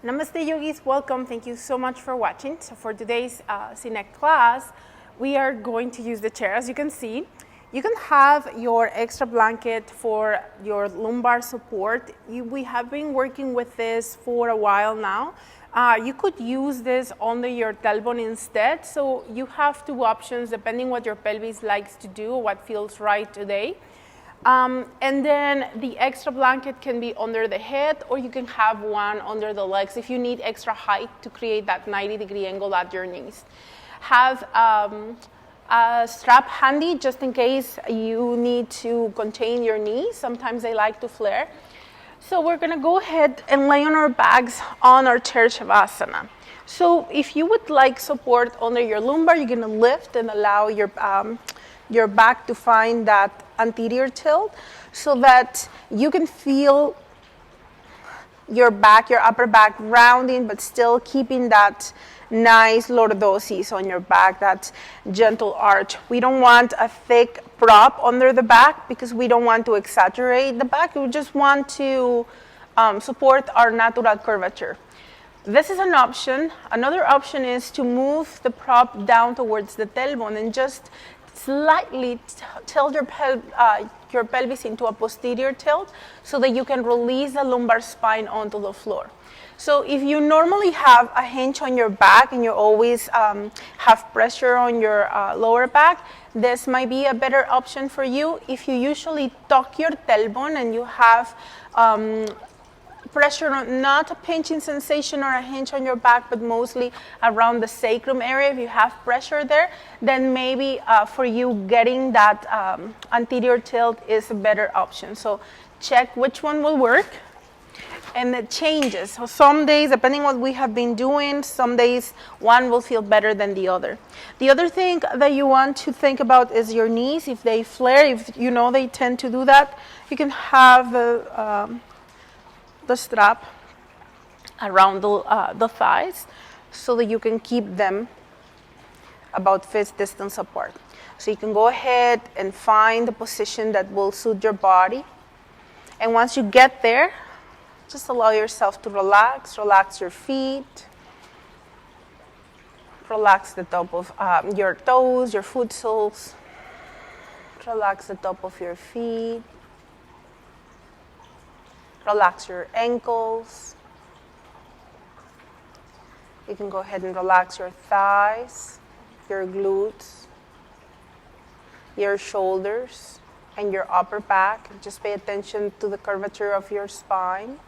Namaste yogis, welcome. Thank you so much for watching. So for today's SynEq class, we are going to use the chair. As you can see, you can have your extra blanket for your lumbar support. We have been working with this for a while now. You could use this under your tailbone instead. So you have two options depending what your pelvis likes to do or what feels right today. And then the extra blanket can be under the head, or you can have one under the legs if you need extra height to create that 90-degree angle at your knees. Have a strap handy just in case you need to contain your knees. Sometimes they like to flare. So we're going to go ahead and lay on our backs on our chair shavasana. So if you would like support under your lumbar, you're going to lift and allow your back to find that anterior tilt so that you can feel your back, your upper back rounding, but still keeping that nice lordosis on your back, that gentle arch. We don't want a thick prop under the back because we don't want to exaggerate the back. We just want to support our natural curvature. This is an option. Another option is to move the prop down towards the tailbone and just slightly tilt your pelvis into a posterior tilt so that you can release the lumbar spine onto the floor. So if you normally have a hinge on your back and you always have pressure on your lower back, this might be a better option for you. If you usually tuck your tailbone and you have pressure on, not a pinching sensation or a hinge on your back, but mostly around the sacrum area, if you have pressure there, then maybe for you getting that anterior tilt is a better option. So check which one will work. And it changes. So some days, depending on what we have been doing, some days one will feel better than the other. The other thing that you want to think about is your knees. If they flare, if you know they tend to do that, you can have the strap around the thighs so that you can keep them about fist distance apart. So you can go ahead and find the position that will suit your body. And once you get there, just allow yourself to relax. Relax your feet. Relax the top of your toes, your foot soles. Relax the top of your feet. Relax your ankles. You can go ahead and relax your thighs, your glutes, your shoulders, and your upper back. Just pay attention to the curvature of your spine.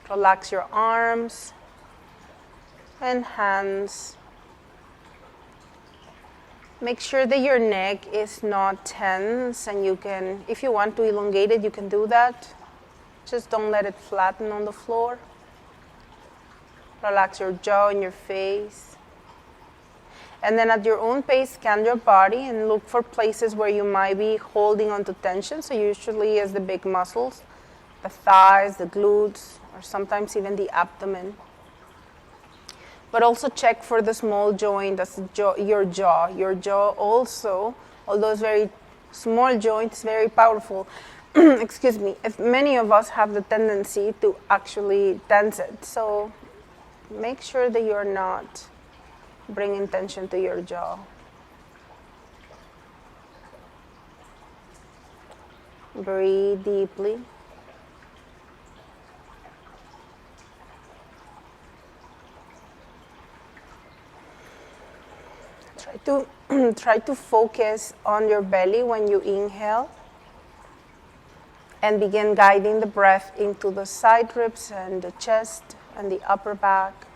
Relax your arms and hands. Make sure that your neck is not tense, and you can, if you want to elongate it, you can do that. Just don't let it flatten on the floor. Relax your jaw and your face. And then at your own pace, scan your body and look for places where you might be holding onto tension. So usually it's the big muscles, the thighs, the glutes, or sometimes even the abdomen. But also check for the small joint, that's your jaw. Your jaw also, although it's very small joint, it's very powerful. Excuse me, if many of us have the tendency to actually tense it. So make sure that you're not bringing tension to your jaw. Breathe deeply. Try to focus on your belly when you inhale. And begin guiding the breath into the side ribs and the chest and the upper back.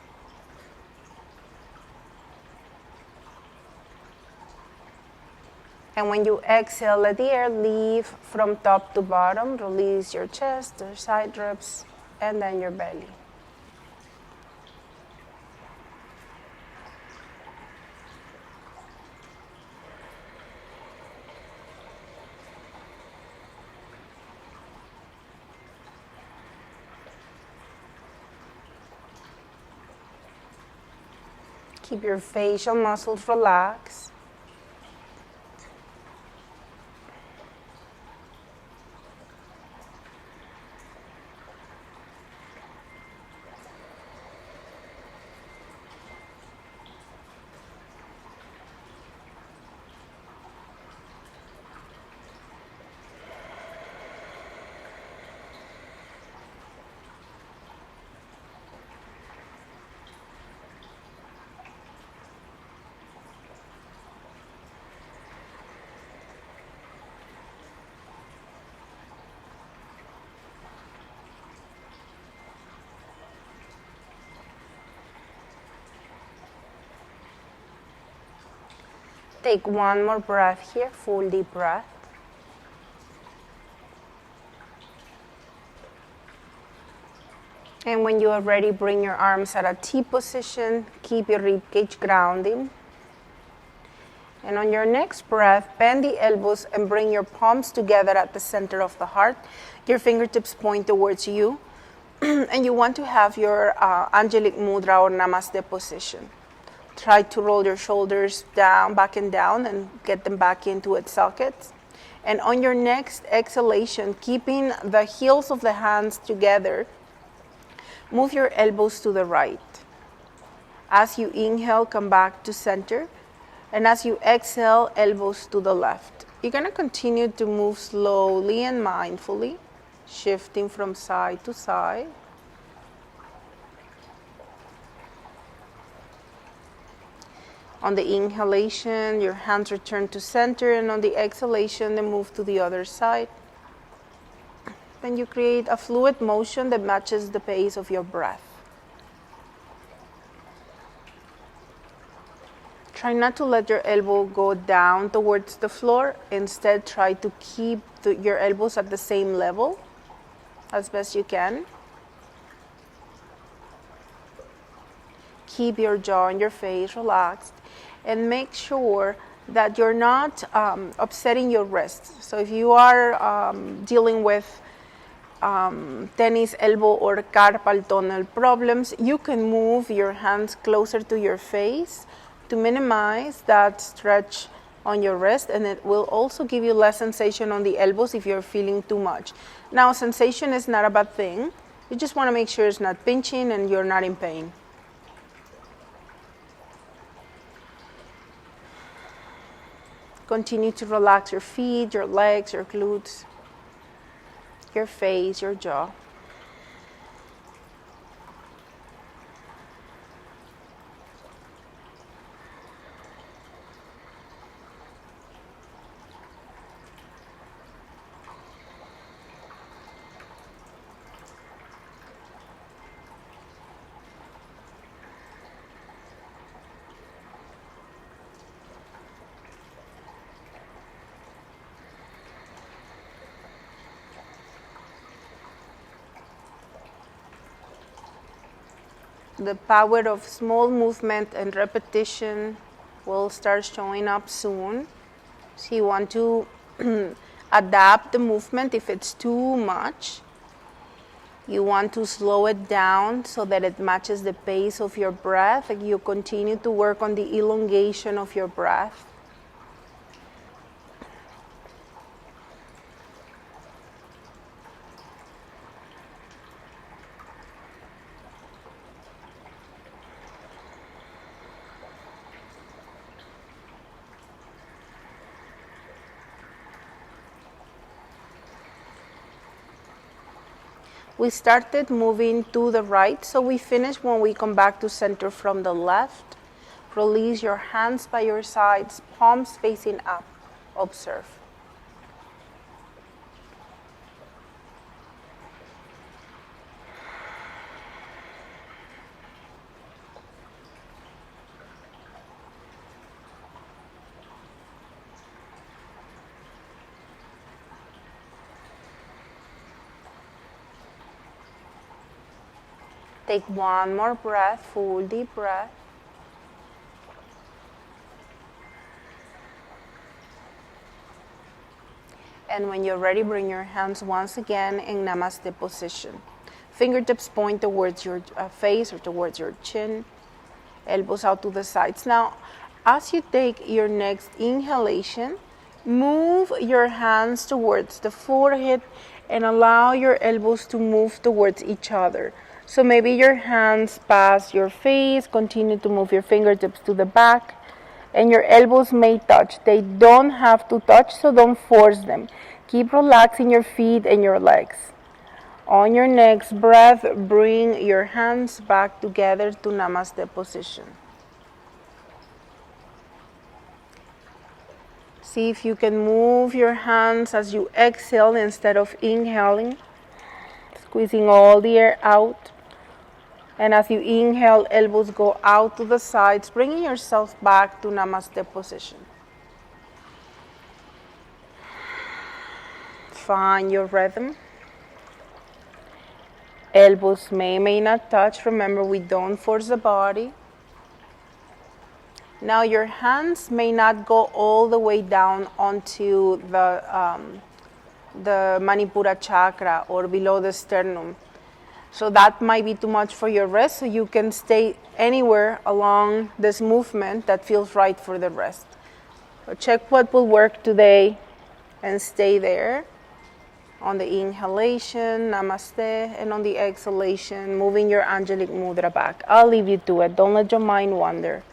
And when you exhale, let the air leave from top to bottom. Release your chest, your side ribs, and then your belly. Keep your facial muscles relaxed. Take one more breath here, full deep breath. And when you are ready, bring your arms at a T position. Keep your rib cage grounding. And on your next breath, bend the elbows and bring your palms together at the center of the heart. Your fingertips point towards you. And you want to have your Angelic Mudra or Namaste position. Try to roll your shoulders down, back and down, and get them back into its sockets. And on your next exhalation, keeping the heels of the hands together, move your elbows to the right. As you inhale, come back to center. And as you exhale, elbows to the left. You're going to continue to move slowly and mindfully, shifting from side to side. On the inhalation, your hands return to center, and on the exhalation, they move to the other side. Then you create a fluid motion that matches the pace of your breath. Try not to let your elbow go down towards the floor. Instead, try to keep your elbows at the same level as best you can. Keep your jaw and your face relaxed, and make sure that you're not upsetting your wrists. So if you are dealing with tennis elbow or carpal tunnel problems, you can move your hands closer to your face to minimize that stretch on your wrist, and it will also give you less sensation on the elbows if you're feeling too much. Now, sensation is not a bad thing. You just want to make sure it's not pinching and you're not in pain. Continue to relax your feet, your legs, your glutes, your face, your jaw. The power of small movement and repetition will start showing up soon. So you want to adapt the movement if it's too much. You want to slow it down so that it matches the pace of your breath. And you continue to work on the elongation of your breath. We started moving to the right, so we finish when we come back to center from the left. Release your hands by your sides, palms facing up. Observe. Take one more breath, full deep breath. And when you're ready, bring your hands once again in Namaste position. Fingertips point towards your face or towards your chin. Elbows out to the sides. Now, as you take your next inhalation, move your hands towards the forehead and allow your elbows to move towards each other. So maybe your hands pass your face, continue to move your fingertips to the back, and your elbows may touch. They don't have to touch, so don't force them. Keep relaxing your feet and your legs. On your next breath, bring your hands back together to Namaste position. See if you can move your hands as you exhale instead of inhaling, squeezing all the air out. And as you inhale, elbows go out to the sides, bringing yourself back to Namaste position. find your rhythm. Elbows may not touch. Remember, we don't force the body. Now your hands may not go all the way down onto the Manipura chakra or below the sternum. So that might be too much for your wrist, so you can stay anywhere along this movement that feels right for the wrist. So check what will work today and stay there. On the inhalation, namaste, and on the exhalation, moving your angelic mudra back. I'll leave you to it. Don't let your mind wander.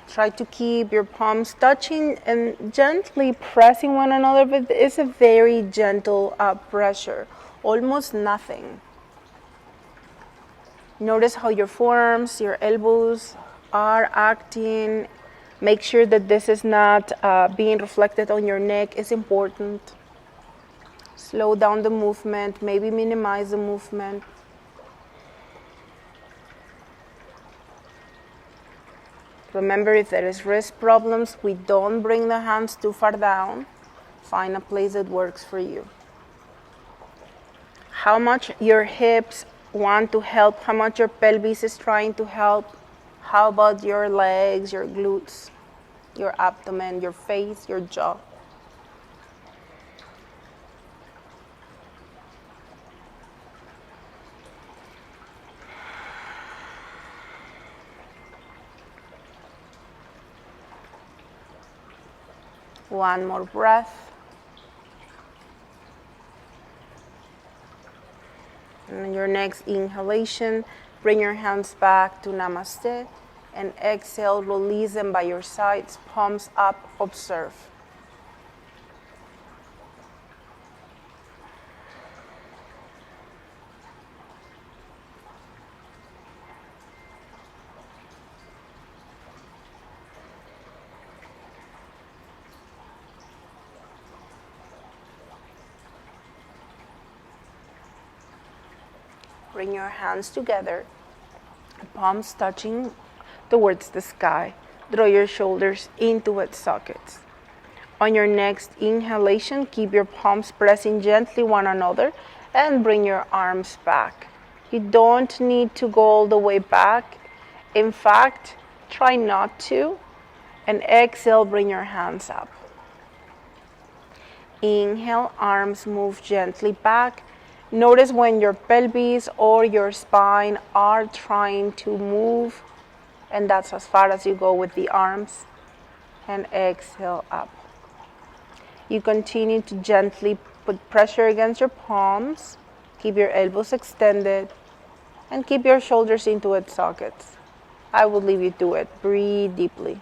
Try to keep your palms touching and gently pressing one another, but it's a very gentle pressure, almost nothing. Notice how your forearms, your elbows are acting. Make sure that this is not being reflected on your neck. It's important. Slow down the movement, maybe minimize the movement. Remember, if there is wrist problems, we don't bring the hands too far down. Find a place that works for you. How much your hips want to help, how much your pelvis is trying to help. How about your legs, your glutes, your abdomen, your face, your jaw? One more breath. And your next inhalation, bring your hands back to namaste. And exhale, release them by your sides, palms up, observe. Bring your hands together, palms touching towards the sky. Draw your shoulders into its sockets. On your next inhalation, keep your palms pressing gently one another and bring your arms back. You don't need to go all the way back. In fact, try not to. And exhale, bring your hands up. Inhale, arms move gently back. Notice when your pelvis or your spine are trying to move, and that's as far as you go with the arms. And exhale up. You continue to gently put pressure against your palms. Keep your elbows extended and keep your shoulders into its sockets. I will leave you to it. Breathe deeply.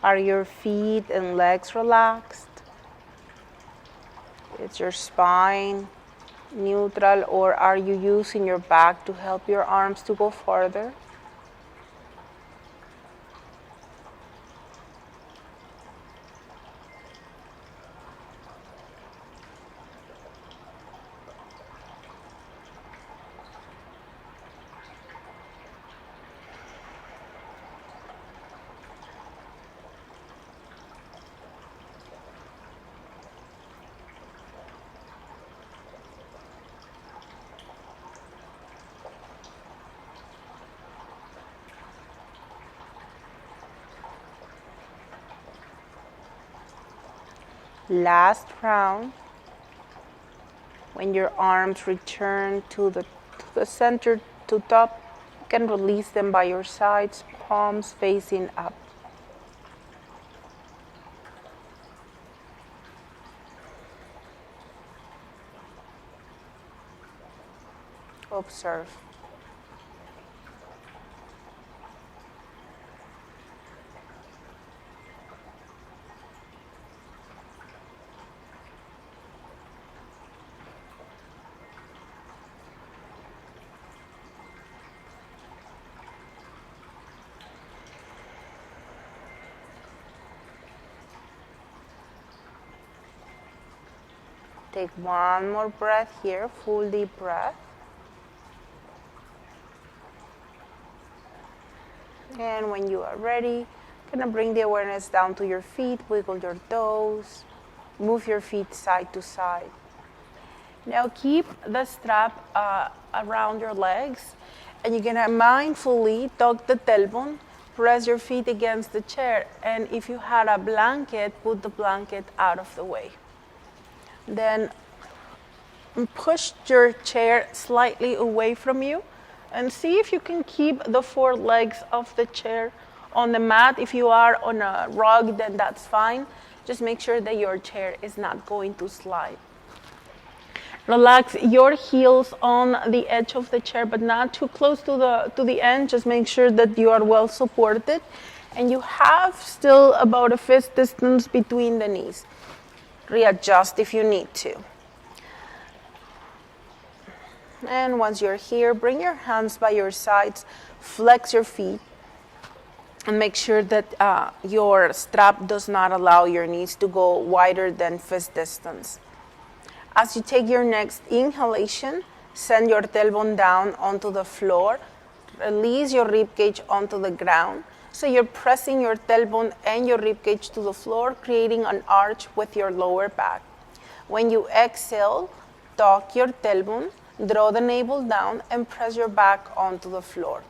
Are your feet and legs relaxed? Is your spine neutral, or are you using your back to help your arms to go further? Last round. When your arms return to the center, to top, you can release them by your sides, palms facing up. Observe. Take one more breath here, full deep breath. And when you are ready, gonna bring the awareness down to your feet, wiggle your toes, move your feet side to side. Now keep the strap around your legs, and you're gonna mindfully tuck the tailbone, press your feet against the chair, and if you had a blanket, put the blanket out of the way. Then push your chair slightly away from you and see if you can keep the four legs of the chair on the mat. If you are on a rug, then that's fine. Just make sure that your chair is not going to slide. Relax your heels on the edge of the chair, but not too close to the end. Just make sure that you are well supported and you have still about a fist distance between the knees. Readjust if you need to. And once you're here, bring your hands by your sides, flex your feet, and make sure that your strap does not allow your knees to go wider than fist distance. As you take your next inhalation, send your tailbone down onto the floor, release your ribcage onto the ground. So you're pressing your tailbone and your ribcage to the floor, creating an arch with your lower back. When you exhale, tuck your tailbone, draw the navel down, and press your back onto the floor.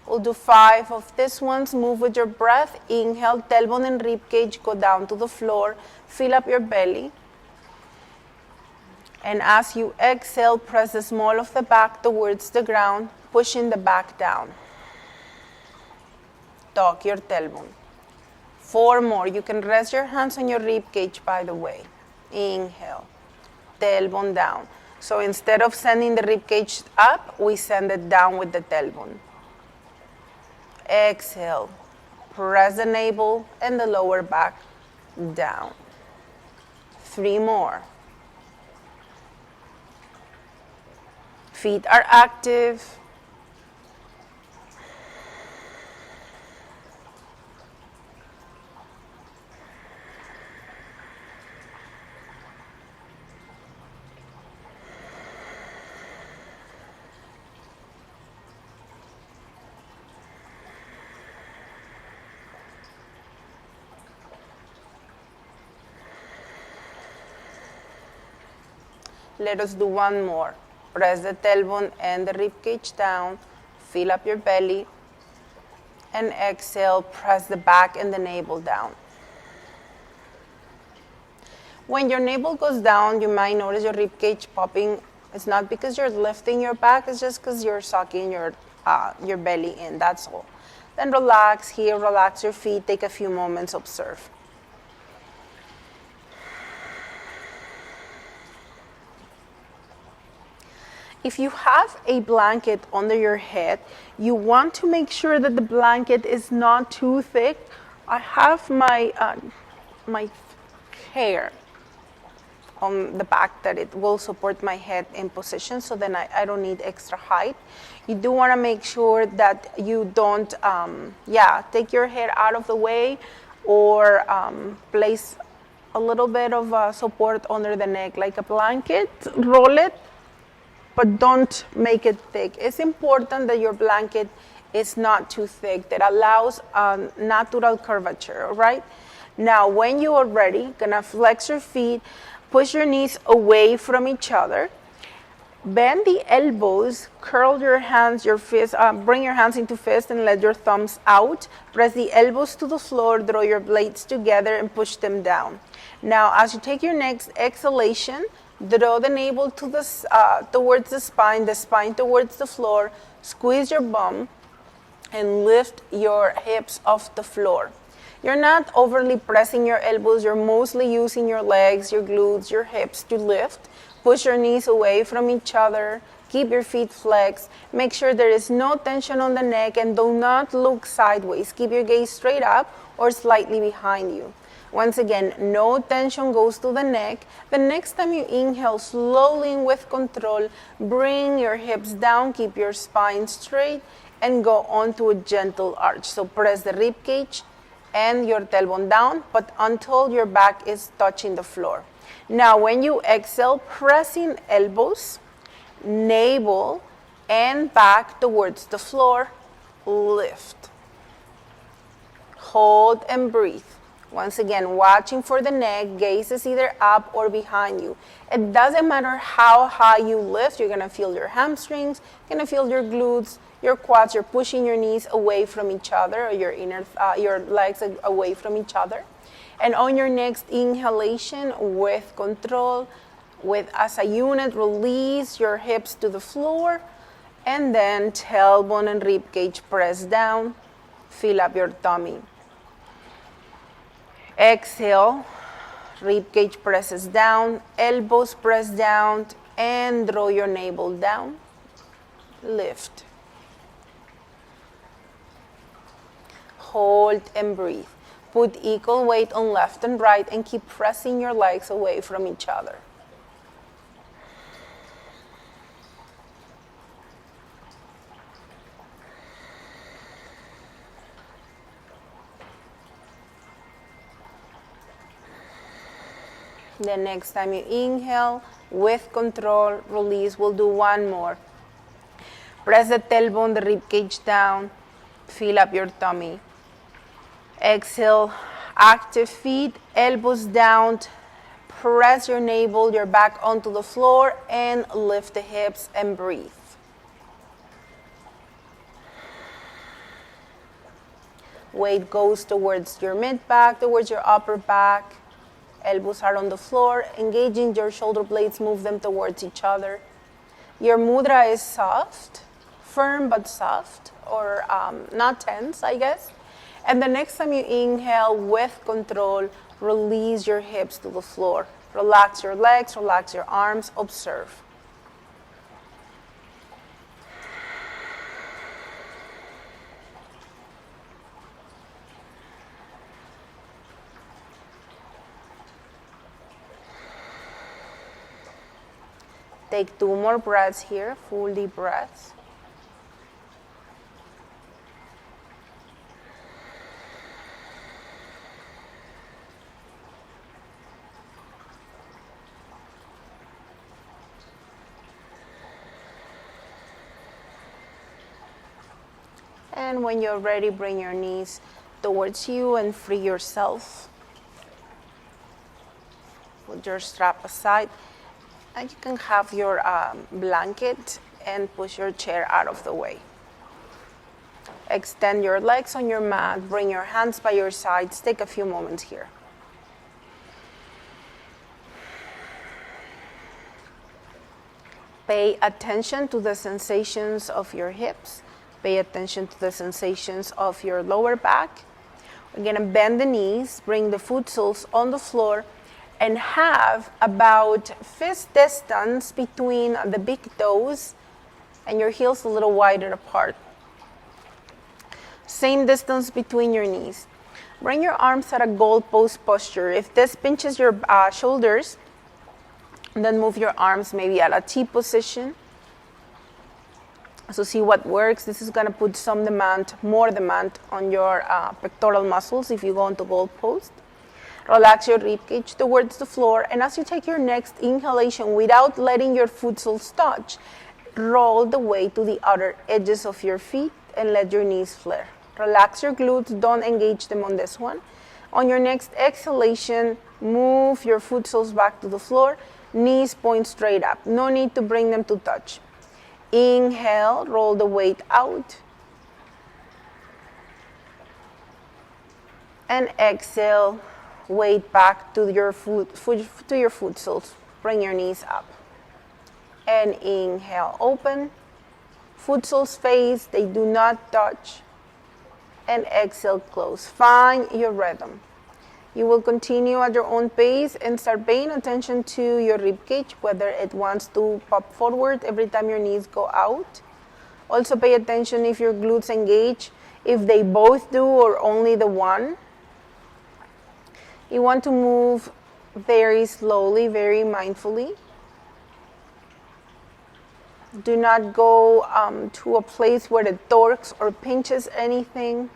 We'll do 5 of these ones. Move with your breath. Inhale, tailbone and ribcage go down to the floor. Fill up your belly. And as you exhale, press the small of the back towards the ground, pushing the back down. Tuck your tailbone. 4 more. You can rest your hands on your ribcage, by the way. Inhale, tailbone down. So instead of sending the ribcage up, we send it down with the tailbone. Exhale, press the navel and the lower back down. 3 more. Feet are active. Let us do 1 more. Press the tailbone and the ribcage down. Fill up your belly. And exhale, press the back and the navel down. When your navel goes down, you might notice your ribcage popping. It's not because you're lifting your back, it's just because you're sucking your belly in, that's all. Then relax here, relax your feet, take a few moments, observe. If you have a blanket under your head, you want to make sure that the blanket is not too thick. I have my hair on the back that it will support my head in position, so then I don't need extra height. You do want to make sure that you don't, take your head out of the way or place a little bit of support under the neck, like a blanket, roll it, but don't make it thick. It's important that your blanket is not too thick. That allows natural curvature, all right? Now, when you are ready, gonna flex your feet, push your knees away from each other. Bend the elbows, curl your hands, your fist, bring your hands into fist and let your thumbs out. Press the elbows to the floor, draw your blades together and push them down. Now, as you take your next exhalation, draw the navel to towards the spine towards the floor, squeeze your bum, and lift your hips off the floor. You're not overly pressing your elbows, you're mostly using your legs, your glutes, your hips to lift. Push your knees away from each other. Keep your feet flexed. Make sure there is no tension on the neck and do not look sideways. Keep your gaze straight up or slightly behind you. Once again, no tension goes to the neck. The next time you inhale, slowly and with control, bring your hips down, keep your spine straight, and go on to a gentle arch. So press the rib cage and your tailbone down, but until your back is touching the floor. Now, when you exhale, pressing elbows, navel, and back towards the floor, lift. Hold and breathe. Once again, watching for the neck, gaze is either up or behind you. It doesn't matter how high you lift, you're gonna feel your hamstrings, you're gonna feel your glutes, your quads, you're pushing your knees away from each other, or your legs away from each other. And on your next inhalation, with control, as a unit, release your hips to the floor, and then tailbone and rib cage press down, fill up your tummy. Exhale, rib cage presses down, elbows press down, and draw your navel down, lift. Hold and breathe. Put equal weight on left and right and keep pressing your legs away from each other. The next time you inhale, with control, release. We'll do one more. Press the tailbone, the rib cage down, fill up your tummy. Exhale, active feet, elbows down, press your navel, your back onto the floor, and lift the hips and breathe. Weight goes towards your mid-back, towards your upper back. Elbows are on the floor, engaging your shoulder blades, move them towards each other. Your mudra is soft, firm but soft, or not tense, I guess. And the next time you inhale, with control, release your hips to the floor. Relax your legs, relax your arms, observe. Take 2 more breaths here, full deep breaths. And when you're ready, bring your knees towards you and free yourself. Put your strap aside. And you can have your blanket and push your chair out of the way. Extend your legs on your mat. Bring your hands by your sides. Take a few moments here. Pay attention to the sensations of your hips. Pay attention to the sensations of your lower back. We're going to bend the knees, bring the foot soles on the floor, and have about fist distance between the big toes and your heels a little wider apart. Same distance between your knees. Bring your arms at a goalpost posture. If this pinches your shoulders, then move your arms maybe at a T position. So see what works. This is going to put more demand on your pectoral muscles if you go into goalpost. Relax your rib cage towards the floor, and as you take your next inhalation, without letting your foot soles touch, roll the weight to the outer edges of your feet and let your knees flare. Relax your glutes, don't engage them on this one. On your next exhalation, move your foot soles back to the floor. Knees point straight up. No need to bring them to touch. Inhale, roll the weight out. And exhale, weight back to your foot soles. Bring your knees up. And inhale, open. Foot soles face, they do not touch. And exhale, close. Find your rhythm. You will continue at your own pace and start paying attention to your rib cage, whether it wants to pop forward every time your knees go out. Also pay attention if your glutes engage, if they both do or only the one. You want to move very slowly, very mindfully. Do not go to a place where it torques or pinches anything.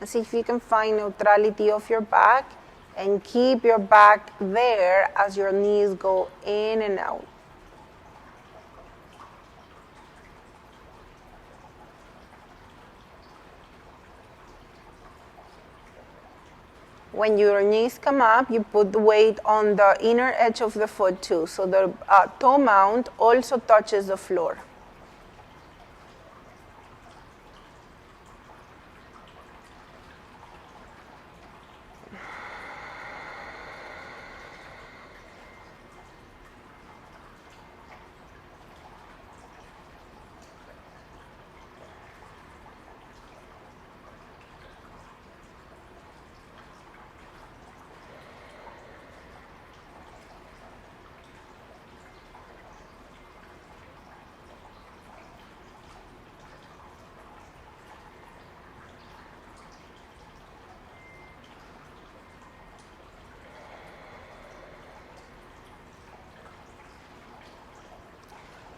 And see if you can find neutrality of your back and keep your back there as your knees go in and out. When your knees come up, you put the weight on the inner edge of the foot too. So the toe mount also touches the floor.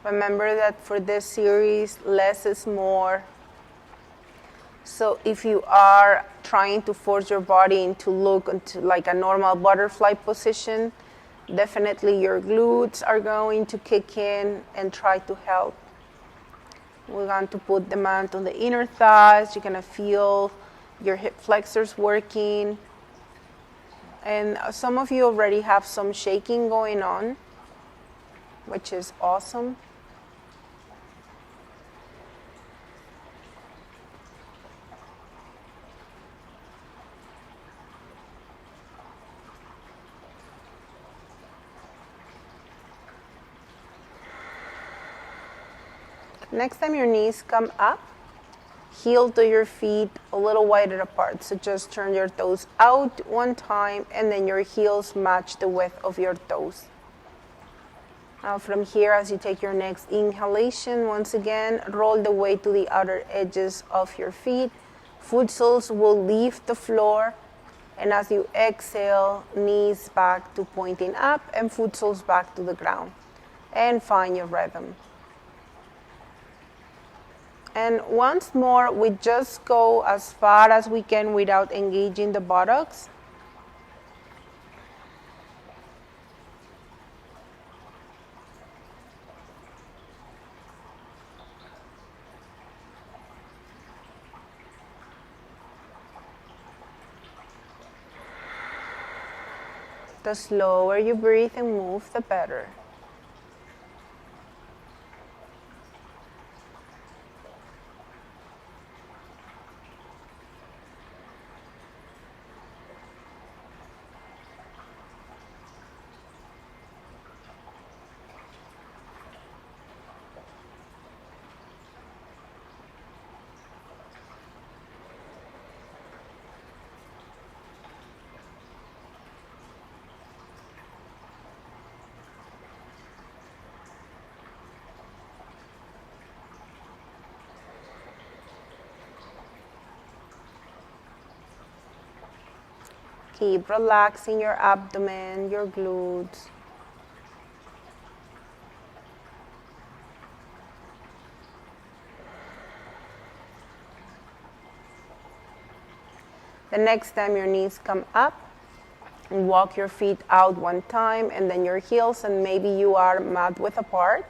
Remember that for this series, less is more. So if you are trying to force your body into look into like a normal butterfly position, definitely your glutes are going to kick in and try to help. We're going to put the mount on the inner thighs. You're going to feel your hip flexors working. And some of you already have some shaking going on, which is awesome. Next time your knees come up, heel to your feet a little wider apart. So just turn your toes out one time and then your heels match the width of your toes. Now from here, as you take your next inhalation, once again, roll the weight to the outer edges of your feet. Foot soles will leave the floor. And as you exhale, knees back to pointing up and foot soles back to the ground. And find your rhythm. And once more, we just go as far as we can without engaging the buttocks. The slower you breathe and move, the better. Keep relaxing your abdomen, your glutes. The next time your knees come up, walk your feet out one time and then your heels, and maybe you are mat width apart.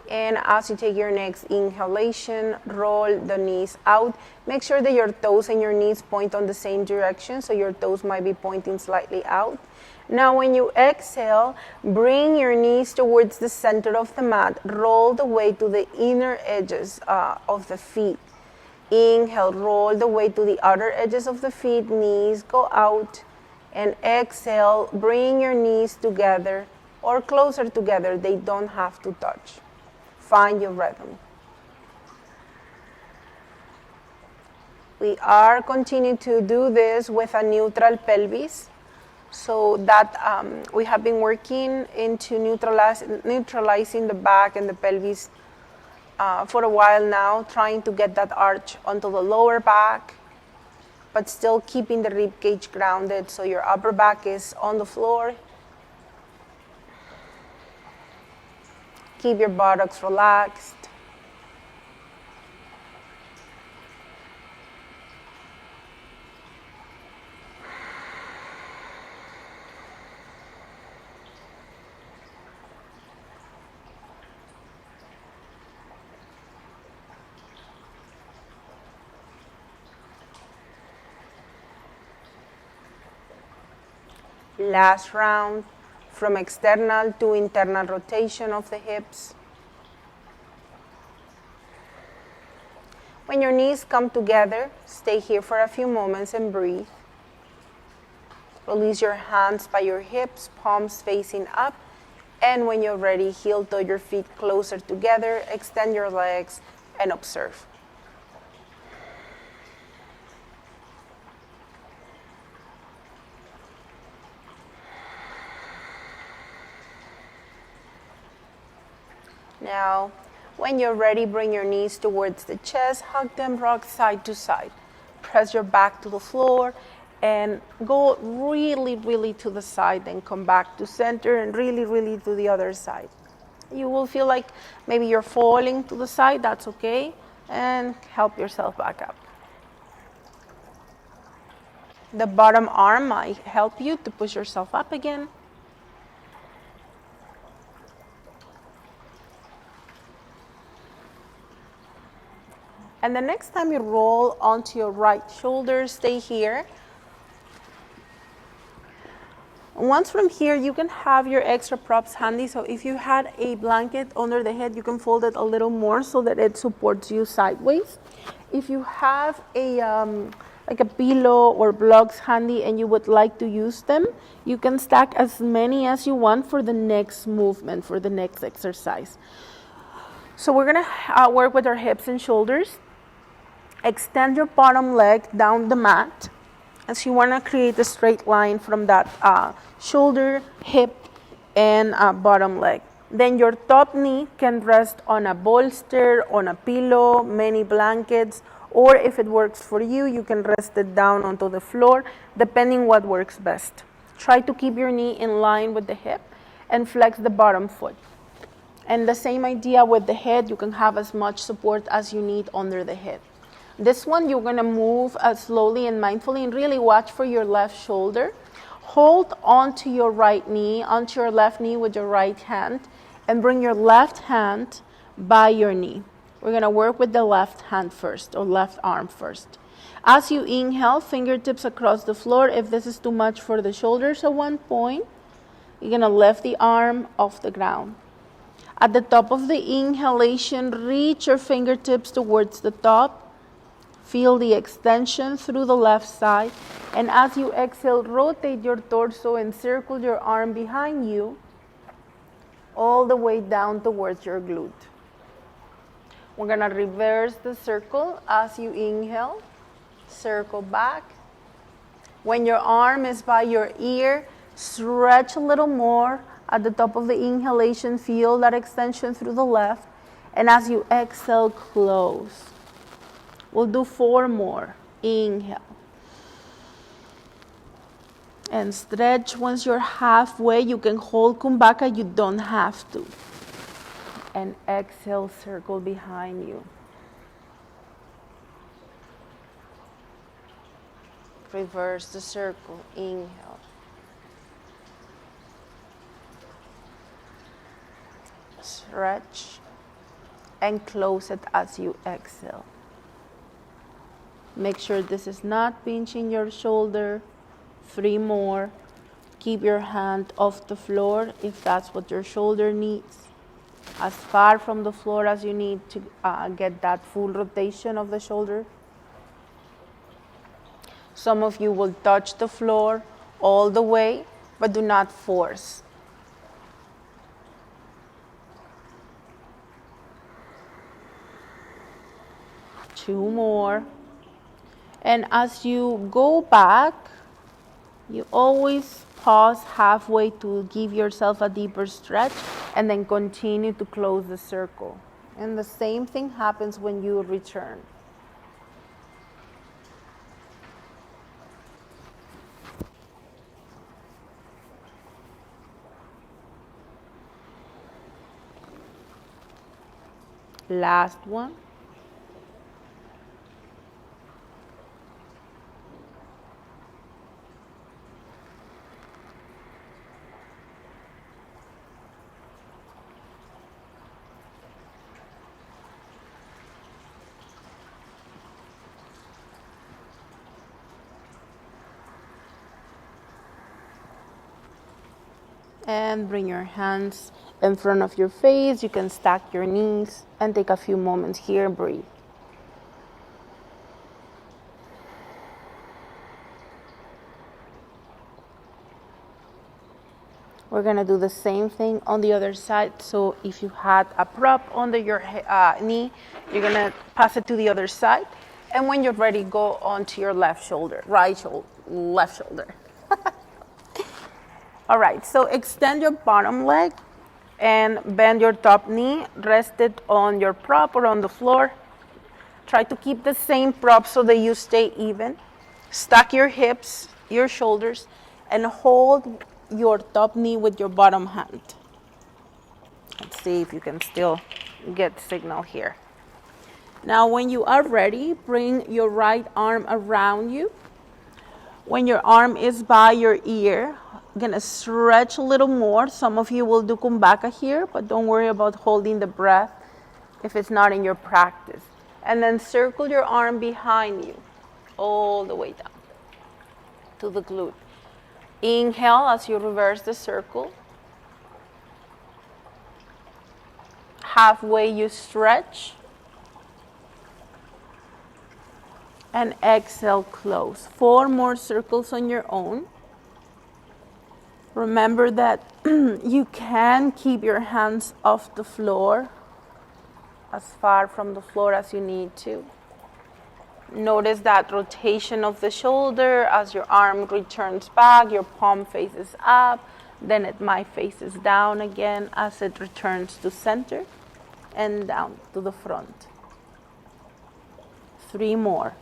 And as you take your next inhalation, roll the knees out. Make sure that your toes and your knees point on the same direction, so your toes might be pointing slightly out. Now when you exhale, bring your knees towards the center of the mat. Roll the weight to the inner edges of the feet. Inhale, roll the weight to the outer edges of the feet, knees go out. And exhale, bring your knees together or closer together. They don't have to touch. Find your rhythm. We are continuing to do this with a neutral pelvis. So that we have been working into neutralizing the back and the pelvis for a while now, trying to get that arch onto the lower back, but still keeping the rib cage grounded so your upper back is on the floor. Keep your buttocks relaxed. Last round, from external to internal rotation of the hips. When your knees come together, stay here for a few moments and breathe. Release your hands by your hips, palms facing up. And when you're ready, heel toe your feet closer together, extend your legs, and observe. Now, when you're ready, bring your knees towards the chest, hug them, rock side to side. Press your back to the floor and go really, really to the side, then come back to center and really, really to the other side. You will feel like maybe you're falling to the side, that's okay, and help yourself back up. The bottom arm might help you to push yourself up again. And the next time you roll onto your right shoulder, stay here. Once from here, you can have your extra props handy. So if you had a blanket under the head, you can fold it a little more so that it supports you sideways. If you have a like a pillow or blocks handy and you would like to use them, you can stack as many as you want for the next movement, for the next exercise. So we're gonna work with our hips and shoulders. Extend your bottom leg down the mat as you want to create a straight line from that shoulder, hip, and bottom leg. Then your top knee can rest on a bolster, on a pillow, many blankets, or if it works for you, you can rest it down onto the floor, depending what works best. Try to keep your knee in line with the hip and flex the bottom foot. And the same idea with the head, you can have as much support as you need under the head. This one, you're gonna move slowly and mindfully and really watch for your left shoulder. Hold onto your right knee, onto your left knee with your right hand, and bring your left hand by your knee. We're gonna work with the left hand first, or left arm first. As you inhale, fingertips across the floor. If this is too much for the shoulders at one point, you're gonna lift the arm off the ground. At the top of the inhalation, reach your fingertips towards the top. Feel the extension through the left side. And as you exhale, rotate your torso and circle your arm behind you all the way down towards your glute. We're gonna reverse the circle as you inhale. Circle back. When your arm is by your ear, stretch a little more. At the top of the inhalation, feel that extension through the left. And as you exhale, close. We'll do 4 more. Inhale. And stretch. Once you're halfway, you can hold kumbhaka, you don't have to. And exhale, circle behind you. Reverse the circle. Inhale. Stretch. and close it as you exhale. Make sure this is not pinching your shoulder. 3 more. Keep your hand off the floor if that's what your shoulder needs. As far from the floor as you need to get that full rotation of the shoulder. Some of you will touch the floor all the way, but do not force. Two more. And as you go back, you always pause halfway to give yourself a deeper stretch and then continue to close the circle. And the same thing happens when you return. Last one. And bring your hands in front of your face. You can stack your knees and take a few moments here. Breathe. We're going to do the same thing on the other side. So if you had a prop under your knee, you're going to pass it to the other side. And when you're ready, go onto your left shoulder, left shoulder. All right, so extend your bottom leg and bend your top knee. Rest it on your prop or on the floor. Try to keep the same prop so that you stay even. Stack your hips, your shoulders, and hold your top knee with your bottom hand. Let's see if you can still get signal here. Now, when you are ready, bring your right arm around you. When your arm is by your ear, gonna stretch a little more. Some of you will do kumbhaka here, but don't worry about holding the breath if it's not in your practice. And then circle your arm behind you all the way down to the glute. Inhale as you reverse the circle. Halfway you stretch. And exhale, close. 4 more circles on your own. Remember that you can keep your hands off the floor, as far from the floor as you need to. Notice that rotation of the shoulder as your arm returns back, your palm faces up, then it might faces down again as it returns to center and down to the front. 3 more.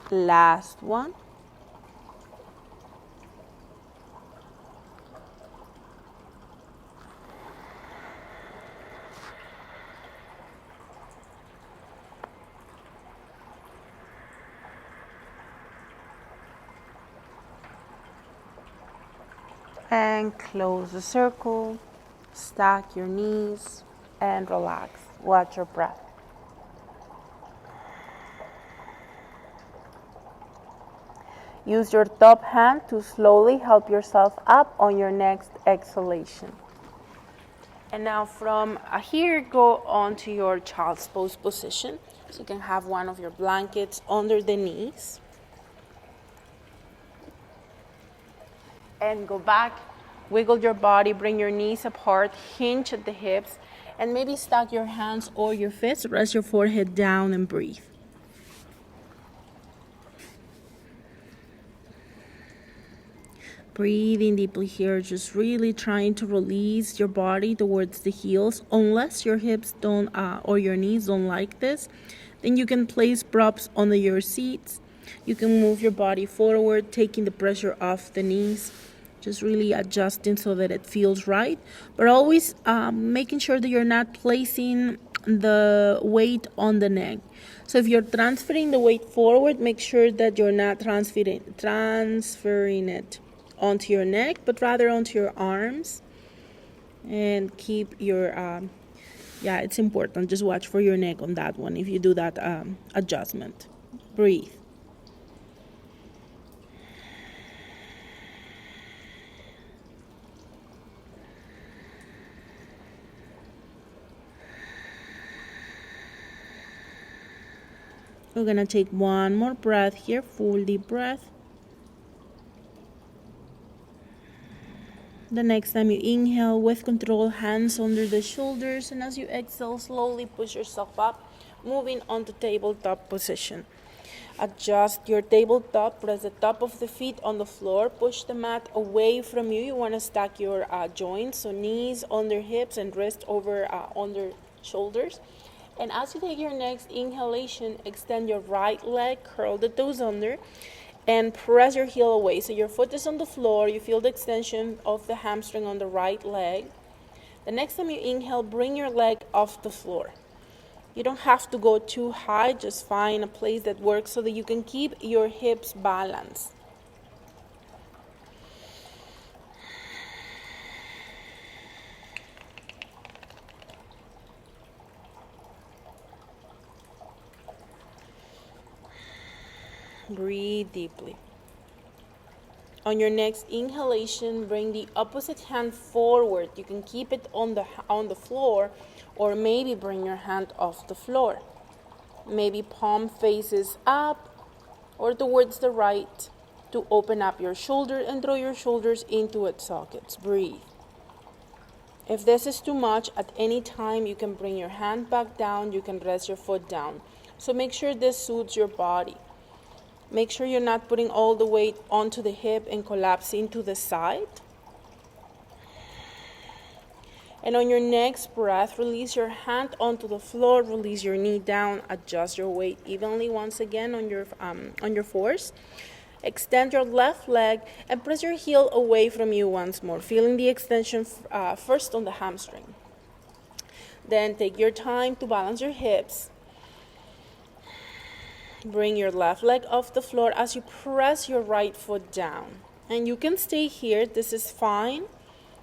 Last one. And close the circle, stack your knees, and relax. Watch your breath. Use your top hand to slowly help yourself up on your next exhalation. And now from here, go on to your child's pose position. So you can have one of your blankets under the knees. And go back, wiggle your body, bring your knees apart, hinge at the hips, and maybe stack your hands or your fists, rest your forehead down and breathe. Breathing deeply here, just really trying to release your body towards the heels. Unless your hips don't or your knees don't like this, then you can place props under your seats. You can move your body forward, taking the pressure off the knees, just really adjusting so that it feels right. But always making sure that you're not placing the weight on the neck. So if you're transferring the weight forward, make sure that you're not transferring it onto your neck, but rather onto your arms. And keep your, it's important. Just watch for your neck on that one if you do that adjustment. Breathe. We're going to take one more breath here, full deep breath. The next time you inhale with control, hands under the shoulders, and as you exhale, slowly push yourself up, moving onto tabletop position. Adjust your tabletop, press the top of the feet on the floor, push the mat away from you. You want to stack your joints, so knees under hips and wrist over under shoulders. And as you take your next inhalation, extend your right leg, curl the toes under, and press your heel away. So your foot is on the floor, you feel the extension of the hamstring on the right leg. The next time you inhale, bring your leg off the floor. You don't have to go too high, just find a place that works so that you can keep your hips balanced. Breathe deeply. On your next inhalation, bring the opposite hand forward. You can keep it on the floor, or maybe bring your hand off the floor. Maybe palm faces up or towards the right to open up your shoulder and draw your shoulders into its sockets. Breathe. If this is too much, at any time you can bring your hand back down, you can rest your foot down. So make sure this suits your body. Make sure you're not putting all the weight onto the hip and collapsing to the side. And on your next breath, release your hand onto the floor, release your knee down, adjust your weight evenly once again on your force. Extend your left leg and press your heel away from you once more, feeling the extension first on the hamstring. Then take your time to balance your hips. Bring your left leg off the floor as you press your right foot down. And you can stay here, this is fine.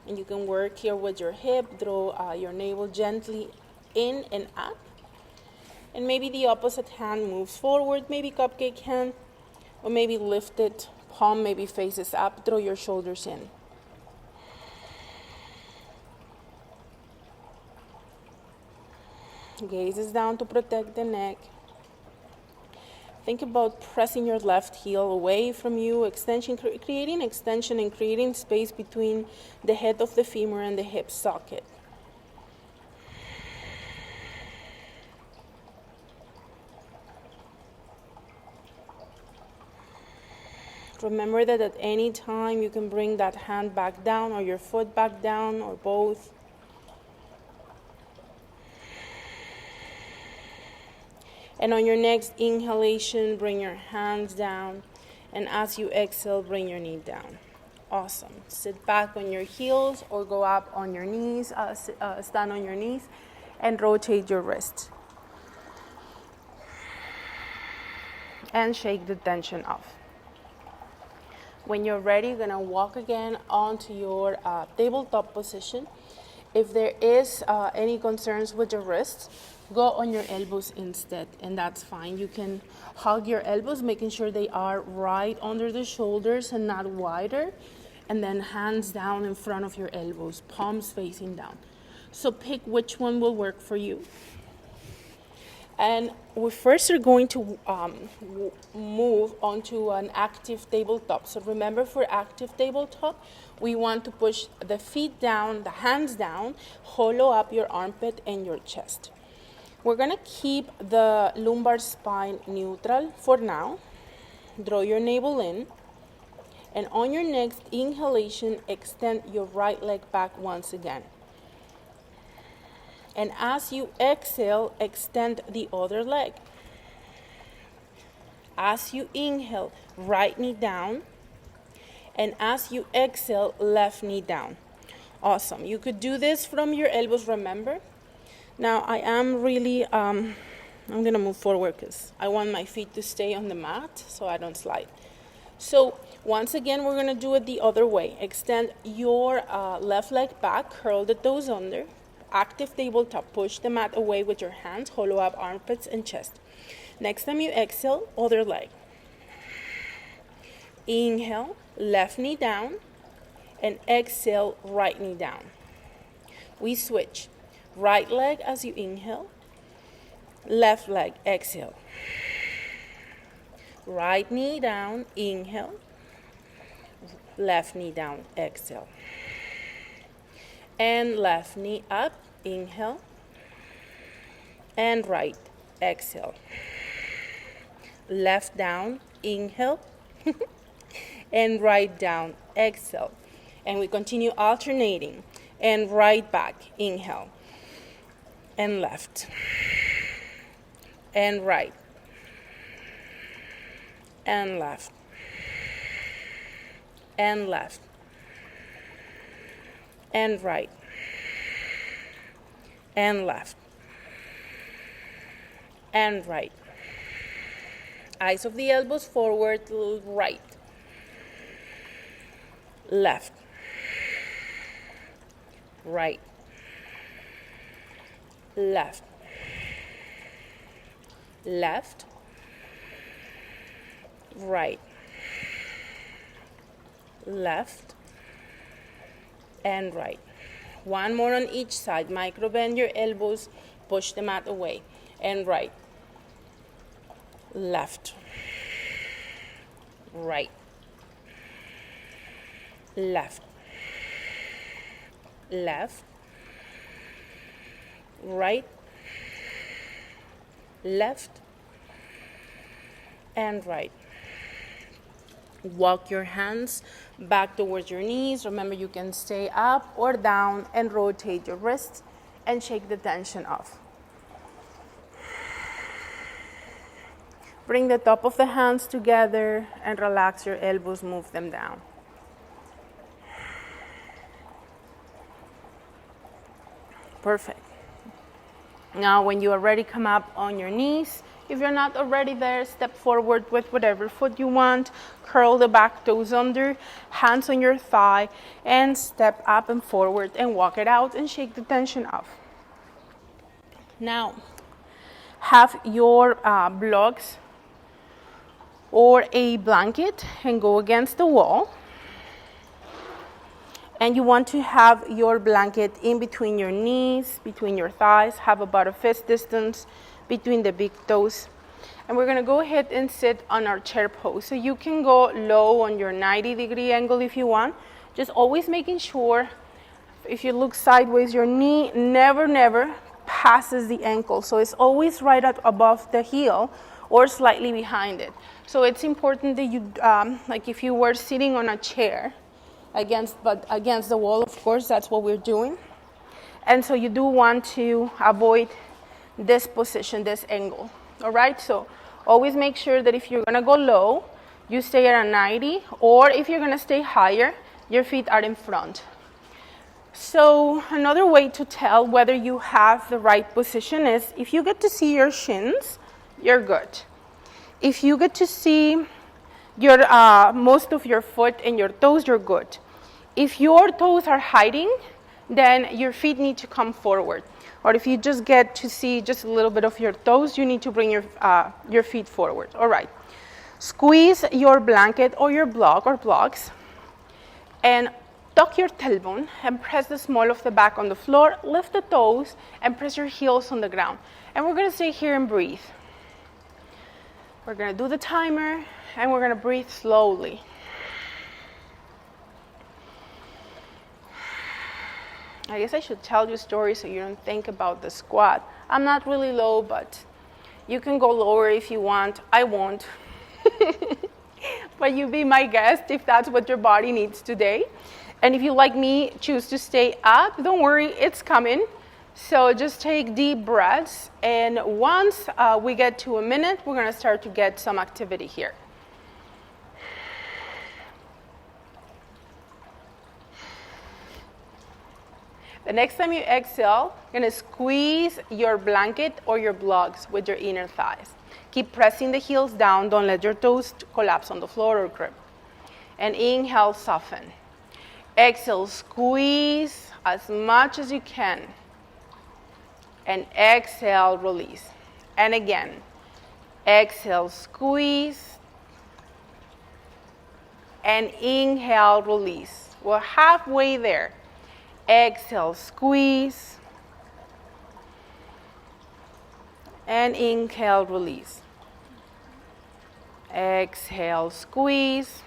And you can work here with your hip, draw your navel gently in and up. And maybe the opposite hand moves forward, maybe cupcake hand, or maybe lifted palm, maybe faces up, draw your shoulders in. Gaze is down to protect the neck. Think about pressing your left heel away from you, creating extension and creating space between the head of the femur and the hip socket. Remember that at any time you can bring that hand back down or your foot back down or both. And on your next inhalation, bring your hands down. And as you exhale, bring your knee down. Awesome. Sit back on your heels or go up on your knees, stand on your knees and rotate your wrists. And shake the tension off. When you're ready, you're gonna walk again onto your tabletop position. If there is any concerns with your wrists, go on your elbows instead, and that's fine. You can hug your elbows, making sure they are right under the shoulders and not wider, and then hands down in front of your elbows, palms facing down. So pick which one will work for you. And we first are going to move onto an active tabletop. So remember, for active tabletop, we want to push the feet down, the hands down, hollow up your armpit and your chest. We're gonna keep the lumbar spine neutral for now. Draw your navel in And on your next inhalation, extend your right leg back once again. And as you exhale, extend the other leg. As you inhale, right knee down. And as you exhale, left knee down. Awesome. You could do this from your elbows, remember? Now, I am really, I'm going to move forward because I want my feet to stay on the mat so I don't slide. So, once again, we're going to do it the other way. Extend your left leg back, curl the toes under. Active tabletop, push the mat away with your hands, hollow up armpits and chest. Next time you exhale, other leg. Inhale, left knee down, and exhale, right knee down. We switch. Right leg as you inhale, left leg, exhale. Right knee down, inhale, left knee down, exhale. And left knee up, inhale, and right, exhale. Left down, inhale, and right down, exhale. And we continue alternating. And right back, inhale, and left, and right, and left, and left, and right, and left, and right. Eyes of the elbows forward, right, left, right, left, left, right, left, and right. One more on each side. Micro bend your elbows, push the mat away, and right, left, right, left, left, right, left, and right. Walk your hands back towards your knees. Remember, you can stay up or down and rotate your wrists and shake the tension off. Bring the top of the hands together and relax your elbows, move them down. Perfect. Now, when you are ready, come up on your knees. If you're not already there, step forward with whatever foot you want. Curl the back toes under, hands on your thigh, and step up and forward and walk it out and shake the tension off. Now, have your blocks or a blanket and go against the wall. And you want to have your blanket in between your knees, between your thighs, have about a fist distance between the big toes. And we're going to go ahead and sit on our chair pose. So you can go low on your 90-degree angle if you want. Just always making sure, if you look sideways, your knee never passes the ankle. So it's always right up above the heel or slightly behind it. So it's important that you, like if you were sitting on a chair, against the wall, of course, that's what we're doing. And so you do want to avoid this position, this angle. All right, so always make sure that if you're gonna go low, you stay at a 90, or if you're gonna stay higher, your feet are in front. So another way to tell whether you have the right position is if you get to see your shins, you're good. If you get to see your most of your foot and your toes, you're good. If your toes are hiding, then your feet need to come forward. Or if you just get to see just a little bit of your toes, you need to bring your feet forward. All right. Squeeze your blanket or your block or blocks and tuck your tailbone and press the small of the back on the floor. Lift the toes and press your heels on the ground. And we're going to stay here and breathe. We're going to do the timer and we're going to breathe slowly. I guess I should tell you a story so you don't think about the squat. I'm not really low, but you can go lower if you want. I won't. but you be my guest if that's what your body needs today. And if you, like me, choose to stay up, don't worry, it's coming. So just take deep breaths, and once we get to a minute, we're going to start to get some activity here. The next time you exhale, you're going to squeeze your blanket or your blocks with your inner thighs. Keep pressing the heels down. Don't let your toes collapse on the floor or grip. And inhale, soften. Exhale, squeeze as much as you can. And exhale, release. And again, exhale, squeeze. And inhale, release. We're halfway there. Exhale, squeeze. And inhale, release. Exhale, squeeze.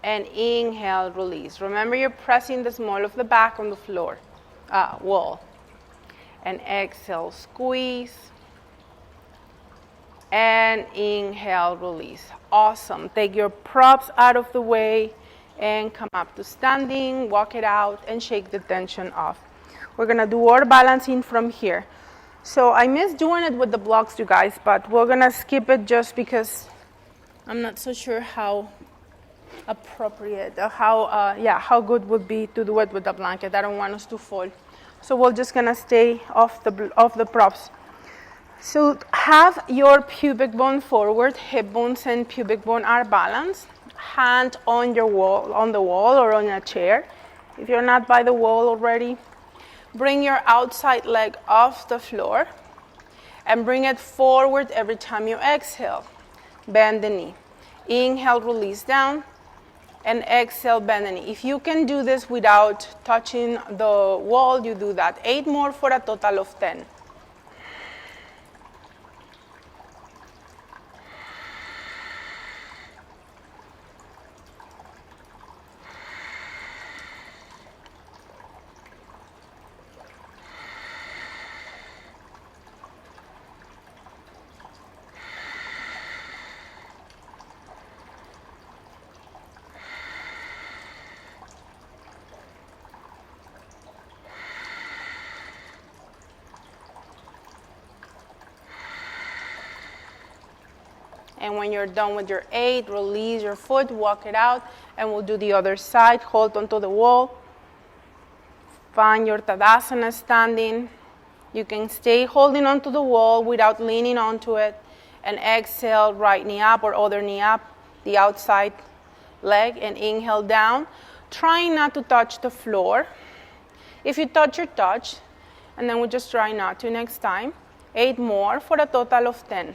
And inhale, release. Remember, you're pressing the small of the back on the floor, wall. And exhale, squeeze. And inhale, release. Awesome. Take your props out of the way and come up to standing, walk it out, and shake the tension off. We're gonna do our balancing from here. So I miss doing it with the blocks, you guys, but we're gonna skip it just because I'm not so sure how appropriate, or how good would be to do it with the blanket. I don't want us to fall. So we're just gonna stay off the props. So have your pubic bone forward, hip bones and pubic bone are balanced. Hand on your wall, on the wall or on a chair. If you're not by the wall already, bring your outside leg off the floor and bring it forward every time you exhale. Bend the knee. Inhale, release down, and exhale, bend the knee. If you can do this without touching the wall, you do that. 8 more for a total of 10. And when you're done with your 8, release your foot, walk it out, and we'll do the other side. Hold onto the wall. Find your Tadasana standing. You can stay holding onto the wall without leaning onto it. And exhale, right knee up or other knee up, the outside leg, and inhale down. Trying not to touch the floor. If you touch, you touch. And then we'll just try not to next time. 8 more for a total of 10.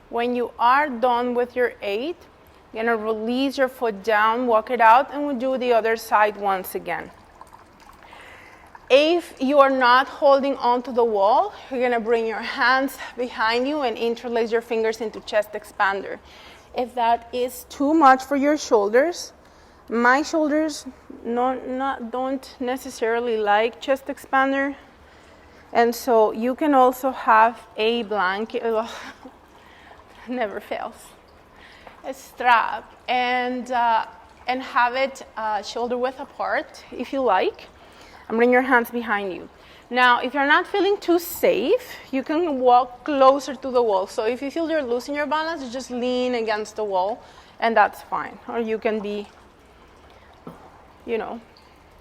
When you are done with your 8, you're going to release your foot down, walk it out, and we'll do the other side once again. If you are not holding onto the wall, you're going to bring your hands behind you and interlace your fingers into chest expander. If that is too much for your shoulders, my shoulders don't necessarily like chest expander, and so you can also have a blanket. Never fails. A strap and have it shoulder width apart if you like, and bring your hands behind you. Now, if you're not feeling too safe, you can walk closer to the wall. So if you feel you're losing your balance, you just lean against the wall, and that's fine. Or you can be,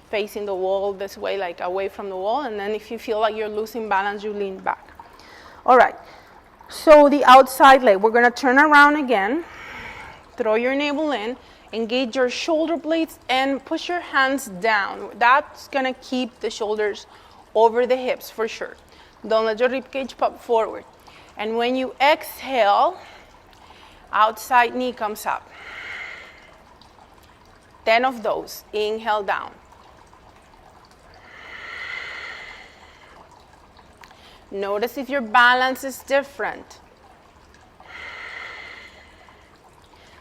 facing the wall this way, like away from the wall, and then if you feel like you're losing balance, you lean back. All right. So the outside leg, we're going to turn around again, throw your navel in, engage your shoulder blades, and push your hands down. That's going to keep the shoulders over the hips for sure. Don't let your rib cage pop forward. And when you exhale, outside knee comes up. 10 of those. Inhale down. Notice if your balance is different.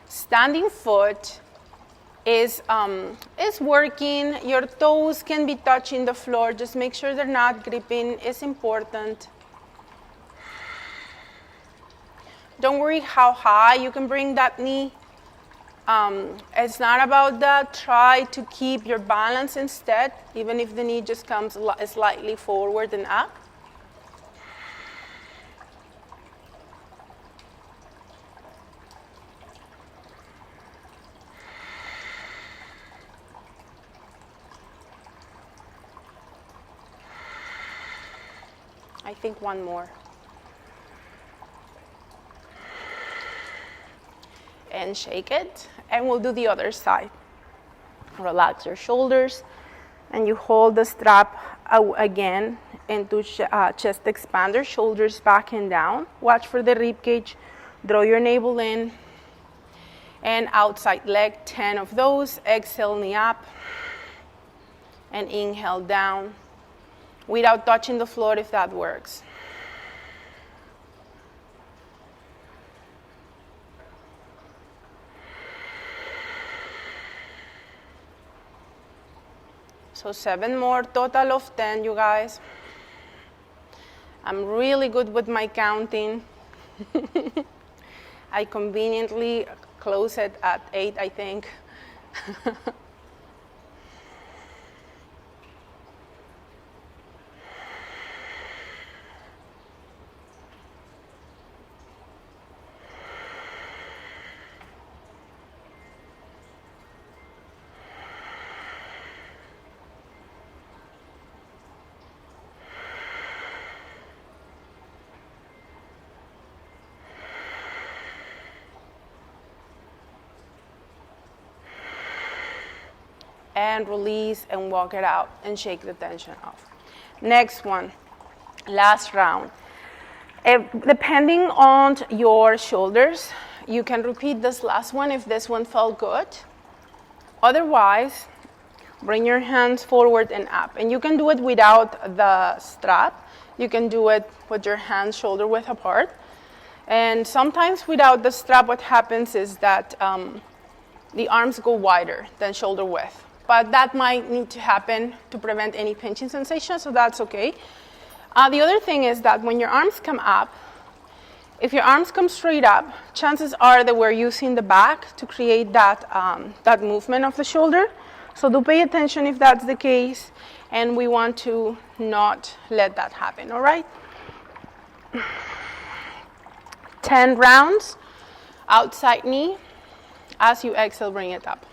Standing foot is working. Your toes can be touching the floor. Just make sure they're not gripping. It's important. Don't worry how high you can bring that knee. It's not about that. Try to keep your balance instead, even if the knee just comes slightly forward and up. I think one more. And shake it, and we'll do the other side. Relax your shoulders, and you hold the strap again into chest expander, shoulders back and down. Watch for the rib cage, draw your navel in, and outside leg, 10 of those. Exhale, knee up, and inhale down, without touching the floor if that works. So 7 more, total of 10, you guys. I'm really good with my counting. I conveniently close it at 8, I think. And release and walk it out and shake the tension off. Next one, last round. Depending on your shoulders, you can repeat this last one if this one felt good. Otherwise, bring your hands forward and up. And you can do it without the strap. You can do it with your hands shoulder width apart. And sometimes without the strap, what happens is that the arms go wider than shoulder width. But that might need to happen to prevent any pinching sensation, so that's okay. The other thing is that when your arms come up, if your arms come straight up, chances are that we're using the back to create that movement of the shoulder. So do pay attention if that's the case, and we want to not let that happen, all right? 10 rounds, outside knee. As you exhale, bring it up.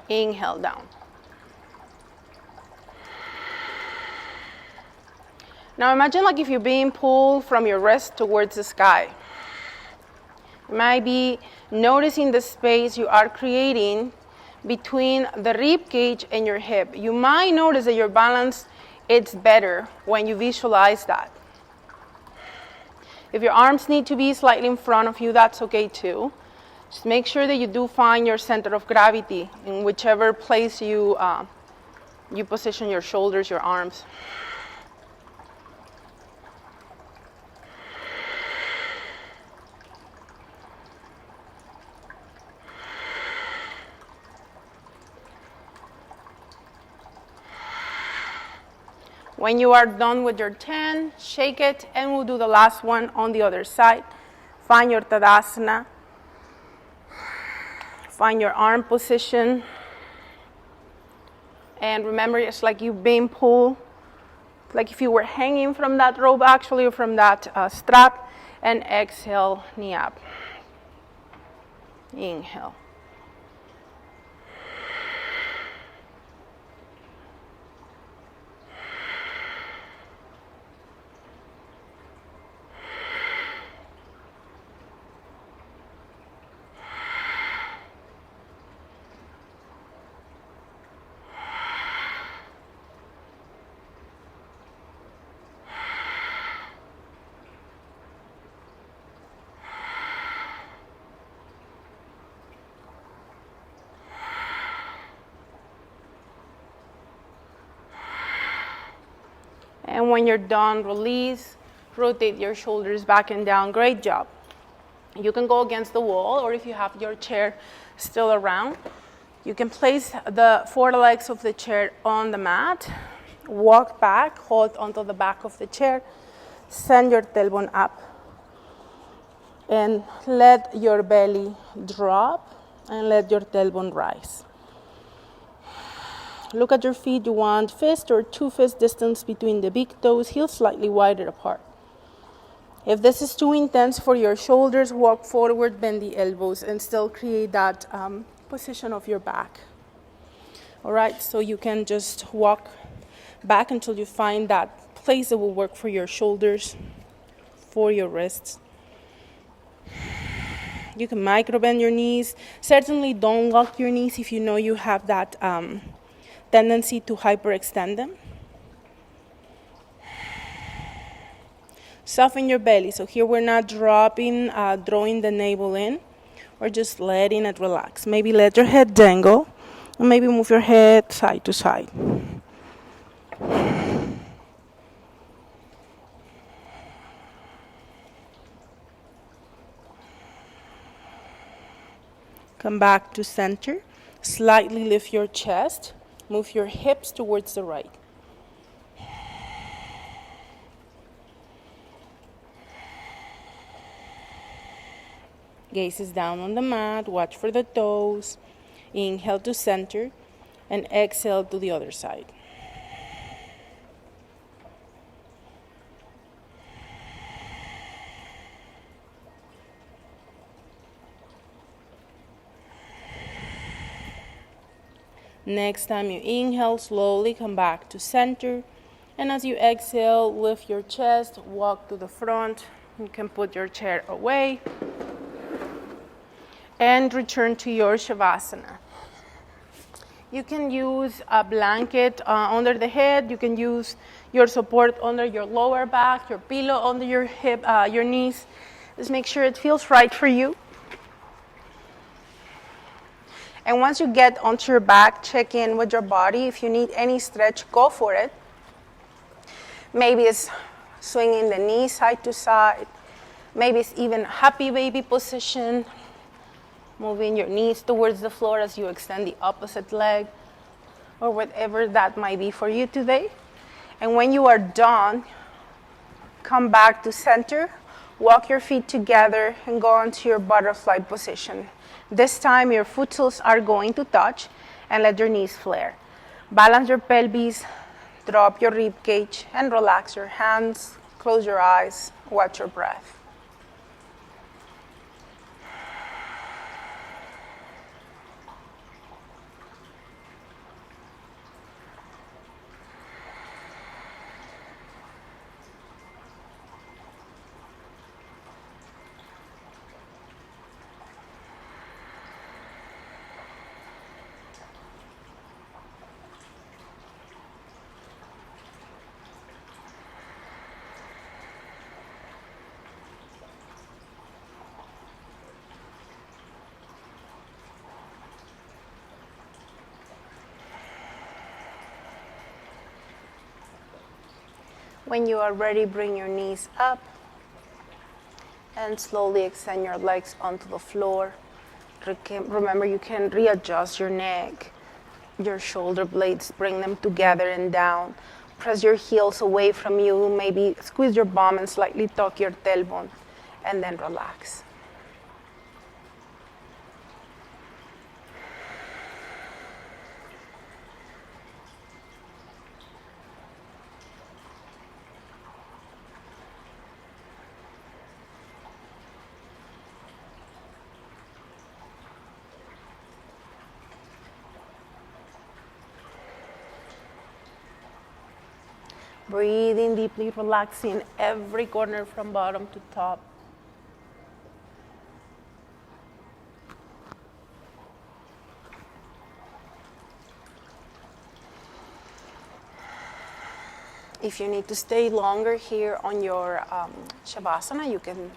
Inhale down. Now imagine like if you're being pulled from your wrist towards the sky. You might be noticing the space you are creating between the rib cage and your hip. You might notice that your balance is better when you visualize that. If your arms need to be slightly in front of you, that's okay too. Just make sure that you do find your center of gravity in whichever place you position your shoulders, your arms. When you are done with your 10, shake it, and we'll do the last one on the other side. Find your Tadasana. Find your arm position. And remember, it's like you've been pulled, like if you were hanging from that rope, actually, or from that strap. And exhale, knee up. Inhale. when you're done, release, rotate your shoulders back and down. Great job. You can go against the wall, or if you have your chair still around, you can place the 4 legs of the chair on the mat, walk back, hold onto the back of the chair, send your tailbone up, and let your belly drop, and let your tailbone rise. Look at your feet. You want fist or 2 fist distance between the big toes, heels slightly wider apart. If this is too intense for your shoulders, walk forward, bend the elbows, and still create that position of your back. All right, so you can just walk back until you find that place that will work for your shoulders, for your wrists. You can micro bend your knees. Certainly don't lock your knees if you know you have that tendency to hyperextend them. Soften your belly. So here we're not dropping, drawing the navel in. We're just letting it relax. Maybe let your head dangle, and maybe move your head side to side. Come back to center. Slightly lift your chest. Move your hips towards the right. Gaze is down on the mat. Watch for the toes. Inhale to center and exhale to the other side. Next time you inhale, slowly come back to center. And as you exhale, lift your chest, walk to the front. You can put your chair away and return to your Shavasana. You can use a blanket under the head. You can use your support under your lower back, your pillow under your hip, your knees. Just make sure it feels right for you. And once you get onto your back, check in with your body. If you need any stretch, go for it. Maybe it's swinging the knees side to side. Maybe it's even happy baby position. Moving your knees towards the floor as you extend the opposite leg, or whatever that might be for you today. And when you are done, come back to center, walk your feet together, and go onto your butterfly position. This time your foot soles are going to touch, and let your knees flare. Balance your pelvis, drop your rib cage, and relax your hands. Close your eyes, watch your breath. When you are ready, bring your knees up and slowly extend your legs onto the floor. Remember, you can readjust your neck, your shoulder blades, bring them together and down. Press your heels away from you, maybe squeeze your bum and slightly tuck your tailbone, and then relax. Breathing deeply, relaxing every corner from bottom to top. If you need to stay longer here on your Shavasana, you can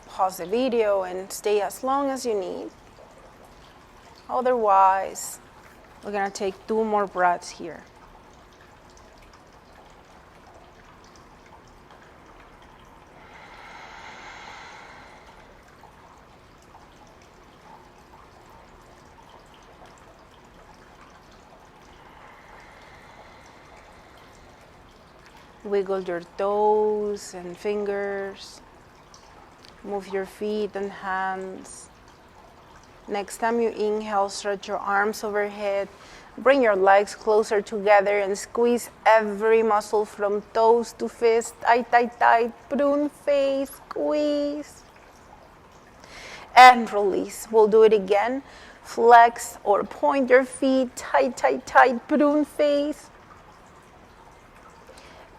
pause the video and stay as long as you need. Otherwise, we're going to take 2 more breaths here. Wiggle your toes and fingers. Move your feet and hands. Next time you inhale, stretch your arms overhead. Bring your legs closer together and squeeze every muscle from toes to fist. Tight, tight, tight. Prune face, squeeze. And release. We'll do it again. Flex or point your feet. Tight, tight, tight. Prune face.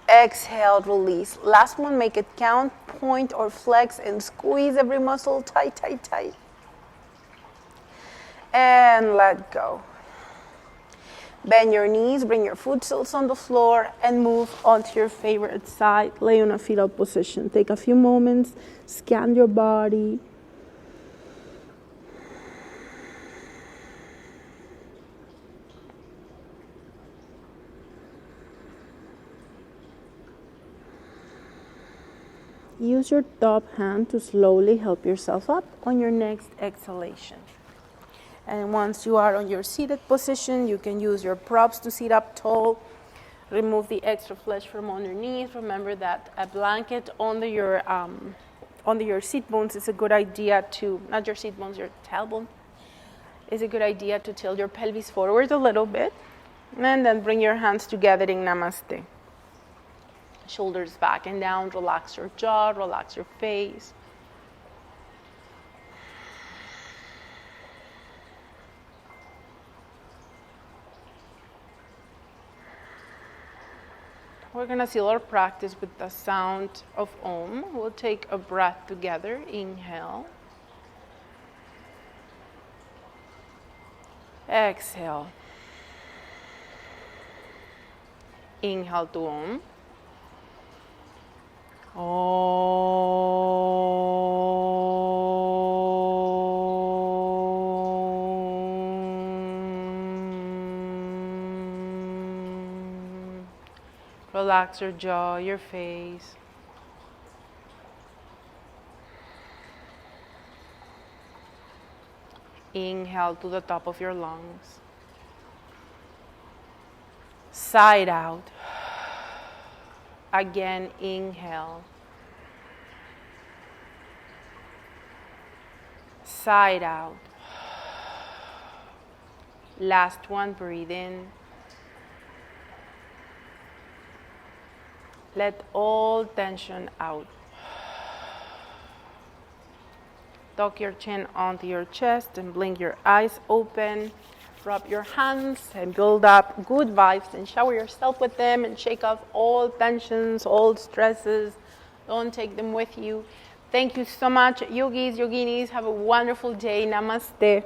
Exhale, release. Last one, make it count. Point or flex and squeeze every muscle. Tight, tight, tight. And let go. Bend your knees, bring your foot tilts on the floor, and move onto your favorite side. Lay on a fetal position. Take a few moments, scan your body. Use your top hand to slowly help yourself up on your next exhalation. And once you are on your seated position, you can use your props to sit up tall. Remove the extra flesh from underneath. Remember that a blanket under your seat bones is a good idea to, not your seat bones, your tailbone. It's a good idea to tilt your pelvis forward a little bit. And then bring your hands together in Namaste. Shoulders back and down, relax your jaw, relax your face. We're going to seal our practice with the sound of Om. We'll take a breath together. Inhale. Exhale. Inhale to Om. Relax your jaw, your face. Inhale to the top of your lungs. Side out. Again, inhale. Side out. Last one, breathe in. Let all tension out. Tuck your chin onto your chest and blink your eyes open. Rub your hands and build up good vibes and shower yourself with them and shake off all tensions, all stresses. Don't take them with you. Thank you so much, yogis, yoginis. Have a wonderful day. Namaste.